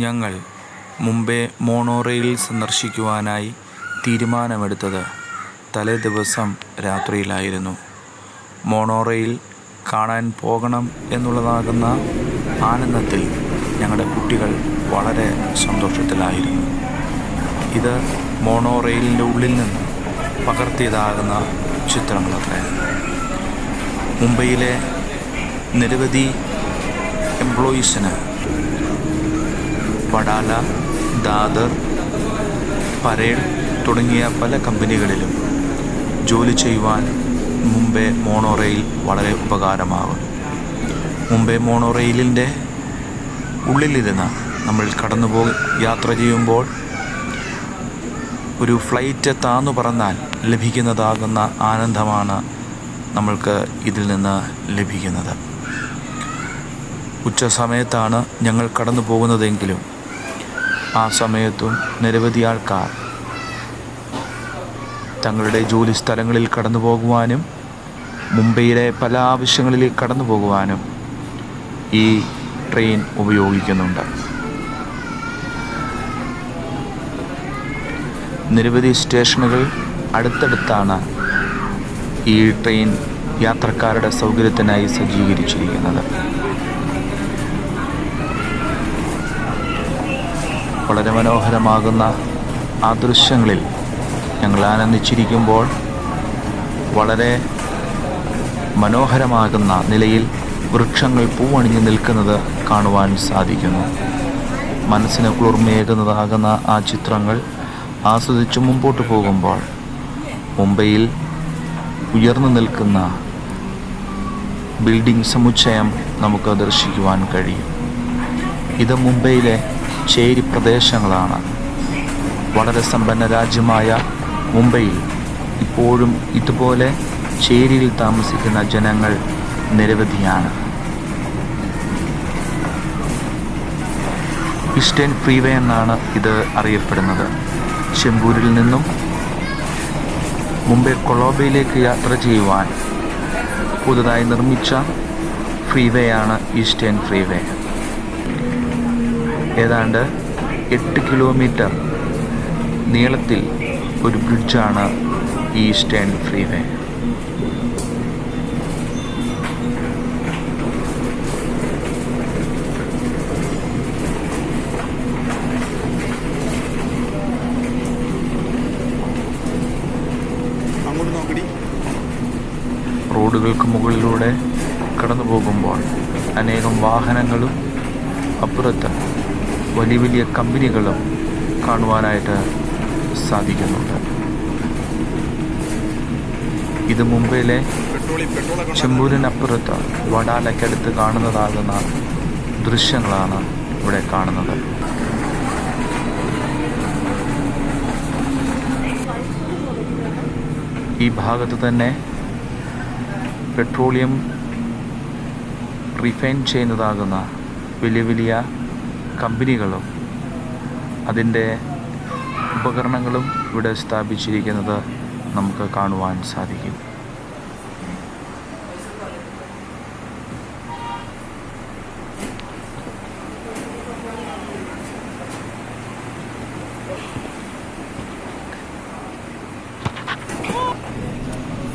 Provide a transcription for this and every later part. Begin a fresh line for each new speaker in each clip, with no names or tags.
ഞങ്ങൾ മുംബൈ മോണോറെയിൽ സന്ദർശിക്കുവാനായി തീരുമാനമെടുത്തത് തലേദിവസം രാത്രിയിലായിരുന്നു. മോണോറെയിൽ കാണാൻ പോകണം എന്നുള്ളതാകുന്ന ആനന്ദത്തിൽ ഞങ്ങളുടെ കുട്ടികൾ വളരെ സന്തോഷത്തിലായിരുന്നു. ഇത് മോണോറെയിലിൻ്റെ ഉള്ളിൽ നിന്ന് പകർത്തിയതാകുന്ന ചിത്രങ്ങളത്രേ. മുംബൈയിലെ നിരവധി എംപ്ലോയീസിന് വഡാല, ദാദർ, പരേഡ് തുടങ്ങിയ പല കമ്പനികളിലും ജോലി ചെയ്യുവാൻ മുംബൈ മോണോറെയിൽ വളരെ ഉപകാരമാകും. മുംബൈ മോണോറെയിലിൻ്റെ ഉള്ളിലിരുന്ന് നമ്മൾ യാത്ര ചെയ്യുമ്പോൾ ഒരു ഫ്ലൈറ്റ് താന്നു പറന്നാൽ ലഭിക്കുന്നതാകുന്ന ആനന്ദമാണ് നമ്മൾക്ക് ഇതിൽ നിന്ന് ലഭിക്കുന്നത്. ഉച്ച സമയത്താണ് ഞങ്ങൾ കടന്നു പോകുന്നതെങ്കിലും ആ സമയത്തും നിരവധി ആൾക്കാർ തങ്ങളുടെ ജോലി സ്ഥലങ്ങളിൽ കടന്നു പോകുവാനും മുംബൈയിലെ പല ആവശ്യങ്ങളിലേക്ക് കടന്നു പോകുവാനും ഈ ട്രെയിൻ ഉപയോഗിക്കുന്നുണ്ട്. നിരവധി സ്റ്റേഷനുകൾ അടുത്തടുത്താണ് ഈ ട്രെയിൻ യാത്രക്കാരുടെ സൗകര്യത്തിനായി സജ്ജീകരിച്ചിരിക്കുന്നത്. വളരെ മനോഹരമാകുന്ന ആ ദൃശ്യങ്ങളിൽ ഞങ്ങൾ ആനന്ദിച്ചിരിക്കുമ്പോൾ വളരെ മനോഹരമാകുന്ന നിലയിൽ വൃക്ഷങ്ങൾ പൂവണിഞ്ഞു നിൽക്കുന്നത് കാണുവാൻ സാധിക്കുന്നു. മനസ്സിന് കുളിർമയേകുന്നതാകുന്ന ആ ചിത്രങ്ങൾ ആസ്വദിച്ച് മുമ്പോട്ട് പോകുമ്പോൾ മുംബൈയിൽ ഉയർന്നു നിൽക്കുന്ന ബിൽഡിംഗ് സമുച്ചയം നമുക്ക് ദർശിക്കുവാൻ കഴിയും. ഇത് മുംബൈയിലെ ചേരി പ്രദേശങ്ങളാണ്. വളരെ സമ്പന്ന രാജ്യമായ മുംബൈയിൽ ഇപ്പോഴും ഇതുപോലെ ചേരിയിൽ താമസിക്കുന്ന ജനങ്ങൾ നിരവധിയാണ്. ഈസ്റ്റേൺ ഫ്രീവേ എന്നാണ് ഇത് അറിയപ്പെടുന്നത്. ചെമ്പൂരിൽ നിന്നും മുംബൈ കൊളംബോയിലേക്ക് യാത്ര ചെയ്യുവാൻ പുതുതായി നിർമ്മിച്ച ഫ്രീവേയാണ് ഈസ്റ്റേൺ ഫ്രീവേ. ഏതാണ്ട് 8 കിലോമീറ്റർ നീളത്തിൽ ഒരു ബ്രിഡ്ജാണ് ഈസ്റ്റേൺ ഫ്രീവേ. റോഡുകൾക്ക് മുകളിലൂടെ കടന്നു പോകുമ്പോൾ അനേകം വാഹനങ്ങളും അപ്പുറത്ത് വലിയ വലിയ കമ്പനികളും കാണുവാനായിട്ട് സാധിക്കുന്നുണ്ട്. ഇത് മുംബൈയിലെ ചെമ്പൂരിനപ്പുറത്ത് വഡാലയ്ക്കടുത്ത് കാണുന്നതാകുന്ന ദൃശ്യങ്ങളാണ് ഇവിടെ കാണുന്നത്. ഈ ഭാഗത്ത് തന്നെ പെട്രോളിയം റിഫൈൻ ചെയ്യുന്നതാകുന്ന വലിയ വലിയ കമ്പനികളും അതിൻ്റെ ഉപകരണങ്ങളും ഇവിടെ സ്ഥാപിച്ചിരിക്കുന്നത് നമുക്ക് കാണുവാൻ സാധിക്കും.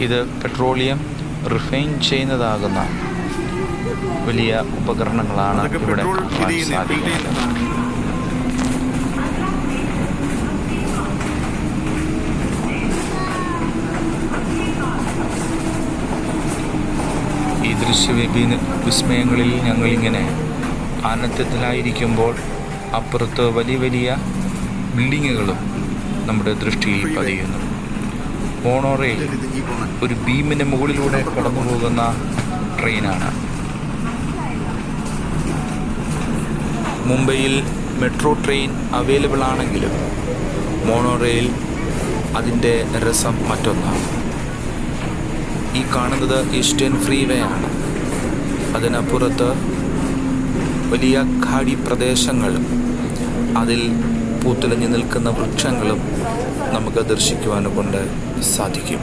ഇത് പെട്രോളിയം റിഫൈൻ ചെയ്യുന്നതാകുന്ന വലിയ ഉപകരണങ്ങളാണ് ഇവിടെ കാണുവാൻ സാധിക്കുന്നത്. ഈ വിസ്മയങ്ങളിൽ ഞങ്ങളിങ്ങനെ ആനന്ദത്തിലായിരിക്കുമ്പോൾ അപ്പുറത്ത് വലിയ വലിയ ബിൽഡിങ്ങുകളും നമ്മുടെ ദൃഷ്ടിയിൽ പതിയുന്നു. മോണോറെയിൽ ഒരു ബീമിന് മുകളിലൂടെ കടന്നു പോകുന്ന ട്രെയിനാണ്. മുംബൈയിൽ മെട്രോ ട്രെയിൻ അവൈലബിൾ ആണെങ്കിലും മോണോറെയിൽ അതിൻ്റെ രസം മറ്റൊന്നാണ്. ഈ കാണുന്നത് ഈസ്റ്റേൺ ഫ്രീവേ ആണ്. അതിനപ്പുറത്ത് വലിയ ഖാടി പ്രദേശങ്ങളും അതിൽ പൂത്തുലഞ്ഞു നിൽക്കുന്ന വൃക്ഷങ്ങളും നമുക്ക് ദർശിക്കുവാൻ കൊണ്ട് സാധിക്കും.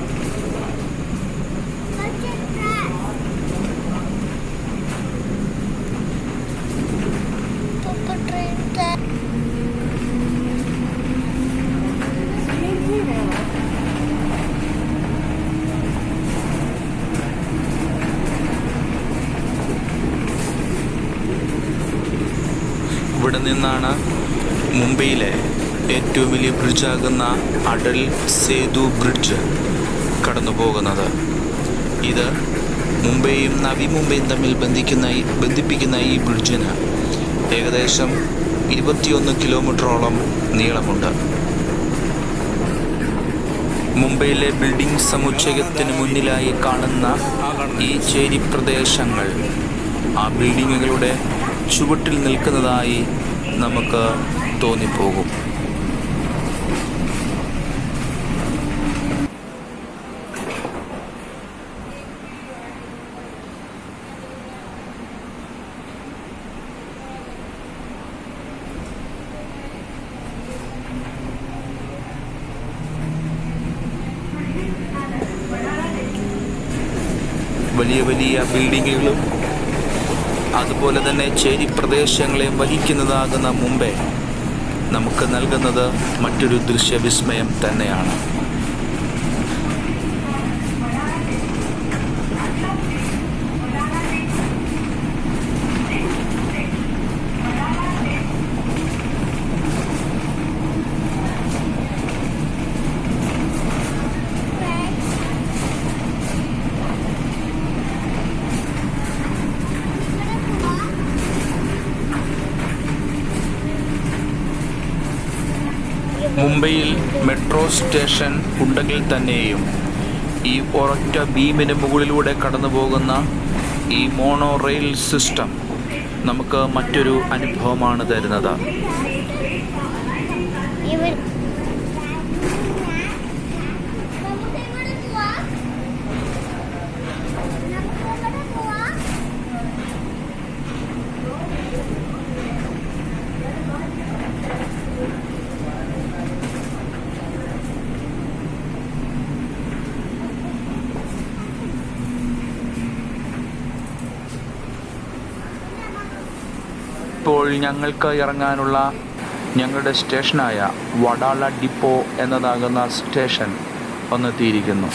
ഇവിടെ നിന്നാണ് മുംബൈയിലെ ഏറ്റവും വലിയ ബ്രിഡ്ജാകുന്ന അടൽ സേതു ബ്രിഡ്ജ് കടന്നു പോകുന്നത്. ഇത് മുംബൈയും നവി മുംബൈയും തമ്മിൽ ബന്ധിപ്പിക്കുന്ന ഈ ബ്രിഡ്ജിന് ഏകദേശം 21 കിലോമീറ്ററോളം നീളമുണ്ട്. മുംബൈയിലെ ബിൽഡിംഗ് സമുച്ചയത്തിന് മുന്നിലായി കാണുന്ന ഈ ചേരി പ്രദേശങ്ങൾ ആ ബിൽഡിങ്ങുകളുടെ ചുവട്ടിൽ നിൽക്കുന്നതായി നമുക്ക് തോന്നിപ്പോകും. വലിയ വലിയ ബിൽഡിങ്ങുകളും അതുപോലെ തന്നെ ചേരി പ്രദേശങ്ങളെ വഹിക്കുന്നതാകുന്ന മുംബൈ നമുക്ക് നൽകുന്നത് മറ്റൊരു ദൃശ്യവിസ്മയം തന്നെയാണ്. മുംബൈയിൽ മെട്രോ സ്റ്റേഷൻ ഉണ്ടെങ്കിൽ തന്നെയും ഈ ഒരൊറ്റ ബീമിന് മുകളിലൂടെ കടന്നു പോകുന്ന ഈ മോണോ റെയിൽ സിസ്റ്റം നമുക്ക് മറ്റൊരു അനുഭവമാണ് തരുന്നത്. ഇപ്പോൾ ഞങ്ങൾക്ക് ഇറങ്ങാനുള്ള ഞങ്ങളുടെ സ്റ്റേഷനായ വഡാല ഡിപ്പോ എന്നതാകുന്ന സ്റ്റേഷൻ വന്നെത്തിയിരിക്കുന്നു.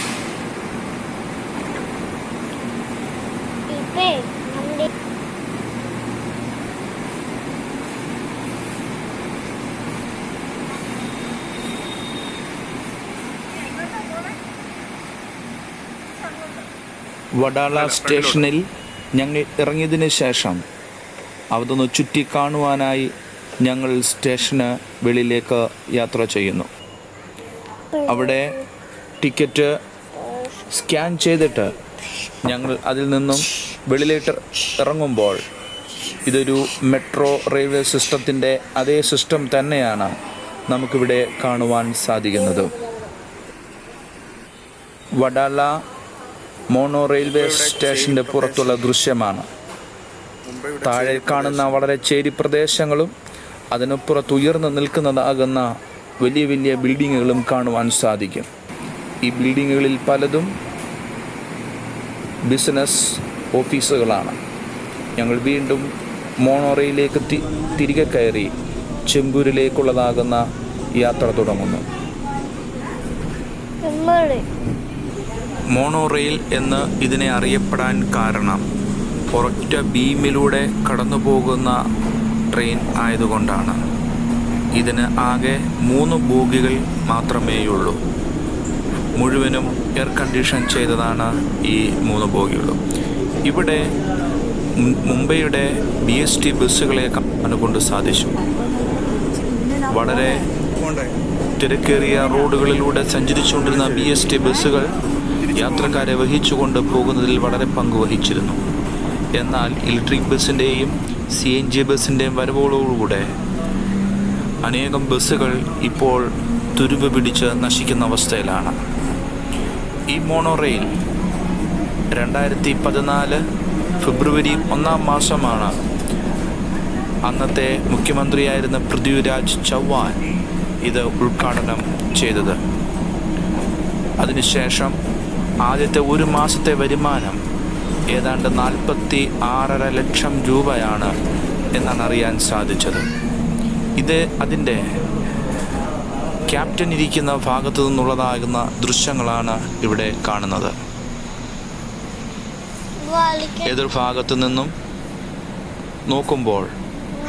വഡാല സ്റ്റേഷനിൽ ഞങ്ങൾ ഇറങ്ങിയതിന് ശേഷം അതൊന്ന് ചുറ്റി കാണുവാനായി ഞങ്ങൾ സ്റ്റേഷന് വെളിയിലേക്ക് യാത്ര ചെയ്യുന്നു. അവിടെ ടിക്കറ്റ് സ്കാൻ ചെയ്തിട്ട് ഞങ്ങൾ അതിൽ നിന്നും വെളിയിലേക്ക് ഇറങ്ങുമ്പോൾ ഇതൊരു മെട്രോ റെയിൽവേ സിസ്റ്റത്തിൻ്റെ അതേ സിസ്റ്റം തന്നെയാണ് നമുക്കിവിടെ കാണുവാൻ സാധിക്കുന്നത്. വഡാല മോണോ റെയിൽവേ സ്റ്റേഷൻ്റെ പുറത്തുള്ള ദൃശ്യമാണ്. താഴെ കാണുന്ന വളരെ ചേരി പ്രദേശങ്ങളും അതിനപ്പുറത്ത് ഉയർന്നു നിൽക്കുന്നതാകുന്ന വലിയ വലിയ ബിൽഡിങ്ങുകളും കാണുവാൻ സാധിക്കും. ഈ ബിൽഡിങ്ങുകളിൽ പലതും ബിസിനസ് ഓഫീസുകളാണ്. ഞങ്ങൾ വീണ്ടും മോണോറയിലേക്ക് തിരികെ കയറി ചെമ്പൂരിലേക്കുള്ളതാകുന്ന യാത്ര തുടങ്ങുന്നു. മോണോറെയിൽ എന്ന് ഇതിനെ അറിയപ്പെടാൻ കാരണം ഒരൊറ്റ ബീമിലൂടെ കടന്നു പോകുന്ന ട്രെയിൻ ആയതുകൊണ്ടാണ്. ഇതിന് ആകെ 3 ബോഗികൾ മാത്രമേയുള്ളൂ. മുഴുവനും എയർ കണ്ടീഷൻ ചെയ്തതാണ് ഈ 3 ബോഗികളും. ഇവിടെ മുംബൈയുടെ BST ബസ്സുകളെ കാണുകൊണ്ട് സാധിച്ചു. വളരെ തിരക്കേറിയ റോഡുകളിലൂടെ സഞ്ചരിച്ചുകൊണ്ടിരുന്ന BST ബസ്സുകൾ യാത്രക്കാരെ വഹിച്ചുകൊണ്ട് പോകുന്നതിൽ വളരെ പങ്കുവഹിച്ചിരുന്നു. എന്നാൽ ഇലക്ട്രിക് ബസ്സിൻ്റെയും CNG ബസ്സിൻ്റെയും വരവോടുകൂടെ അനേകം ബസ്സുകൾ ഇപ്പോൾ തുരുമ്പ് പിടിച്ച് നശിക്കുന്ന അവസ്ഥയിലാണ്. ഈ മോണോറെയിൽ 2014 ഫെബ്രുവരി 1-ാം മാസമാണ് അന്നത്തെ മുഖ്യമന്ത്രിയായിരുന്ന പൃഥ്വിരാജ് ചൗഹാൻ ഇത് ഉദ്ഘാടനം ചെയ്തത്. അതിനുശേഷം ആദ്യത്തെ 1 മാസത്തെ വരുമാനം ഏതാണ്ട് 46.5 ലക്ഷം രൂപയാണ് എന്നാണ് അറിയാൻ സാധിച്ചത്. ഇത് അതിൻ്റെ ക്യാപ്റ്റൻ ഇരിക്കുന്ന ഭാഗത്തു നിന്നുള്ളതാകുന്ന ദൃശ്യങ്ങളാണ് ഇവിടെ കാണുന്നത്. എതിർ ഭാഗത്തു നിന്നും നോക്കുമ്പോൾ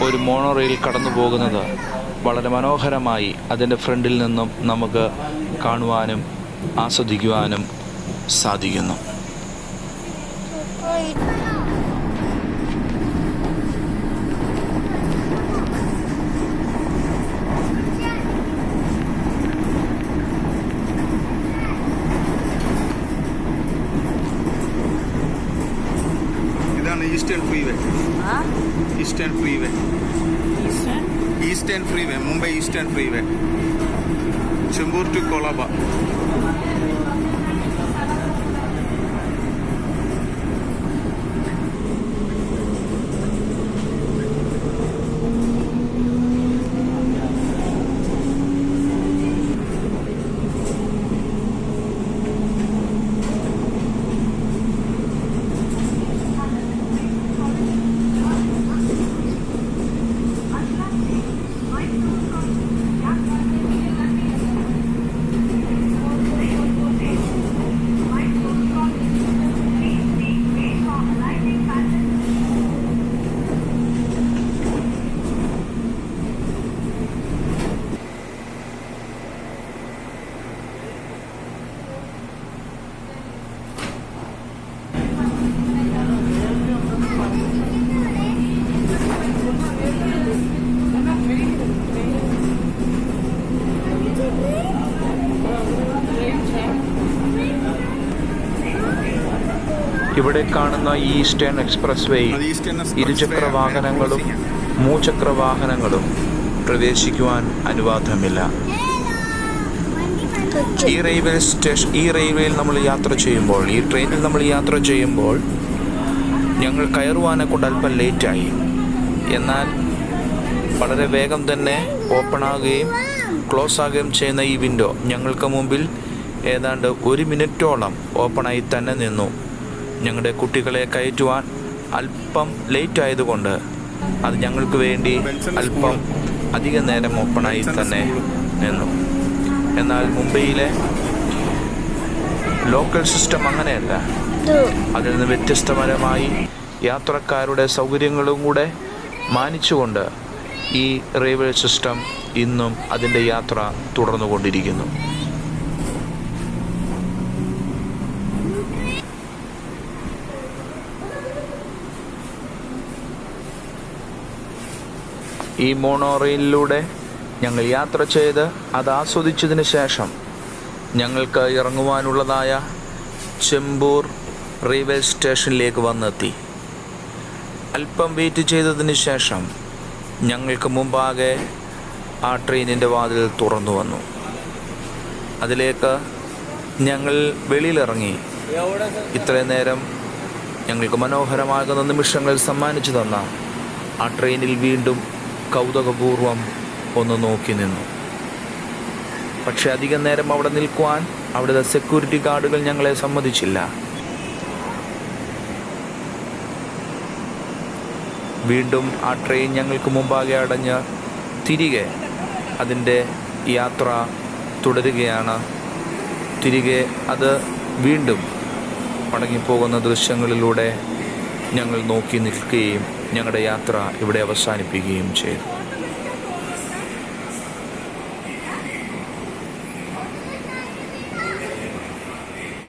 ഒരു മോണോ റെയിൽ കടന്നു പോകുന്നത് വളരെ മനോഹരമായി അതിൻ്റെ ഫ്രണ്ടിൽ നിന്നും നമുക്ക് കാണുവാനും ആസ്വദിക്കുവാനും സാധിക്കുന്നു.
ഇതാണ് eastern freeway. Eastern freeway, Mumbai eastern freeway, Chembur to Colaba.
ഇവിടെ കാണുന്ന ഈസ്റ്റേൺ എക്സ്പ്രസ് വേയിൽ ഇരുചക്ര വാഹനങ്ങളും മൂചക്ര വാഹനങ്ങളും പ്രവേശിക്കുവാൻ അനുവാദമില്ല. ഈ റെയിൽവേയിൽ നമ്മൾ യാത്ര ചെയ്യുമ്പോൾ, ഈ ട്രെയിനിൽ നമ്മൾ യാത്ര ചെയ്യുമ്പോൾ ഞങ്ങൾ കയറുവാനെ കൊണ്ട് അല്പം ലേറ്റായി. എന്നാൽ വളരെ വേഗം തന്നെ ഓപ്പൺ ആകുകയും ക്ലോസ് ആകുകയും ചെയ്യുന്ന ഈ വിൻഡോ ഞങ്ങൾക്ക് മുമ്പിൽ ഏതാണ്ട് 1 മിനിറ്റോളം ഓപ്പണായി തന്നെ നിന്നു. ഞങ്ങളുടെ കുട്ടികളെ കയറ്റുവാൻ അല്പം ലേറ്റ് ആയതുകൊണ്ട് അത് ഞങ്ങൾക്ക് വേണ്ടി അല്പം അധിക നേരം ഓപ്പണായി തന്നെ നിന്നു. എന്നാൽ മുംബൈയിലെ ലോക്കൽ സിസ്റ്റം അങ്ങനെയല്ല. അതിൽ നിന്ന് വ്യത്യസ്തപരമായി യാത്രക്കാരുടെ സൗകര്യങ്ങളും കൂടെ മാനിച്ചുകൊണ്ട് ഈ റെയിൽവേ സിസ്റ്റം ഇന്നും അതിൻ്റെ യാത്ര തുടർന്നുകൊണ്ടിരിക്കുന്നു. ഈ മോണോ റെയിലിലൂടെ ഞങ്ങൾ യാത്ര ചെയ്ത് അത് ആസ്വദിച്ചതിന് ശേഷം ഞങ്ങൾക്ക് ഇറങ്ങുവാനുള്ളതായ ചെമ്പൂർ റെയിൽവേ സ്റ്റേഷനിലേക്ക് വന്നെത്തി. അല്പം വെയിറ്റ് ചെയ്തതിന് ശേഷം ഞങ്ങൾക്ക് മുമ്പാകെ ആ ട്രെയിനിൻ്റെ വാതിൽ തുറന്നു വന്നു. അതിലേക്ക് ഞങ്ങൾ വെളിയിലിറങ്ങി. ഇത്രയും നേരം ഞങ്ങൾക്ക് മനോഹരമാകുന്ന നിമിഷങ്ങൾ സമ്മാനിച്ചു തന്ന ആ ട്രെയിനിൽ വീണ്ടും കൗതുകപൂർവം ഒന്ന് നോക്കി നിന്നു. പക്ഷെ അധികം നേരം അവിടെ നിൽക്കുവാൻ അവിടുത്തെ സെക്യൂരിറ്റി ഗാർഡുകൾ ഞങ്ങളെ സമ്മതിച്ചില്ല. വീണ്ടും ആ ട്രെയിൻ ഞങ്ങൾക്ക് മുമ്പാകെ അടഞ്ഞ് തിരികെ അതിൻ്റെ യാത്ര തുടരുകയാണ്. തിരികെ അത് വീണ്ടും മടങ്ങിപ്പോകുന്ന ദൃശ്യങ്ങളിലൂടെ ഞങ്ങൾ നോക്കി നിൽക്കുകയും ഞങ്ങളുടെ യാത്ര ഇവിടെ അവസാനിപ്പിക്കുകയും ചെയ്തു.